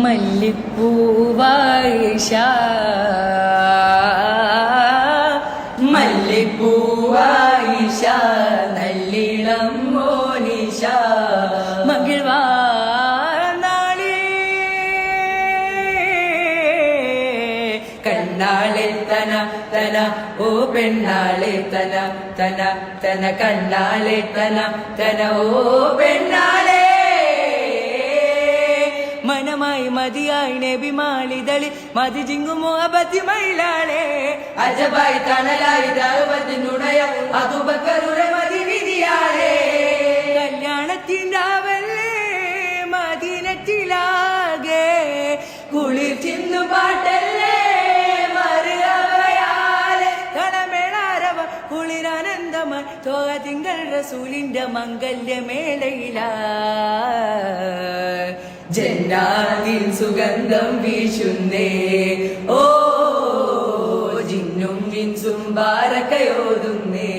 മല്ലിപ്പൂവായിഷ മല്ലിപ്പൂവായിഷ നല്ലിളം മോനിഷ മകിഴ്വാനാളേ കണ്ണാളെ തന തന ഓ പെണ്ണാളെ തന തന തന കണ്ണാളെ തന തന ഓ പെണ്ണാളെ മനമായി മതിയായി നബിമാളിതളി മതി ജിങ്ങുമോ അബദ്ധി മൈലാളെ അജബായി തണലായി ദാവത്തിനുടയ അതുബക്കറുടെ മതി വിധിയാളെ കല്യാണത്തിൻ്റാവല്ലേ മദീനത്തിലാകെ കുളിർ ചിന്നു പാട്ടല്ലേ മറുകവയാലെ കണമേളാരവ കുളിരാനന്ദമായി തോക തിങ്കൾ റസൂലിന്റെ മംഗല്യമേളയില ജന്നാത്തിൻ സുഗന്ധം വീശുന്നേ ഓ ജിന്നും ഇൻസും ബാരക്കയോതുന്നേ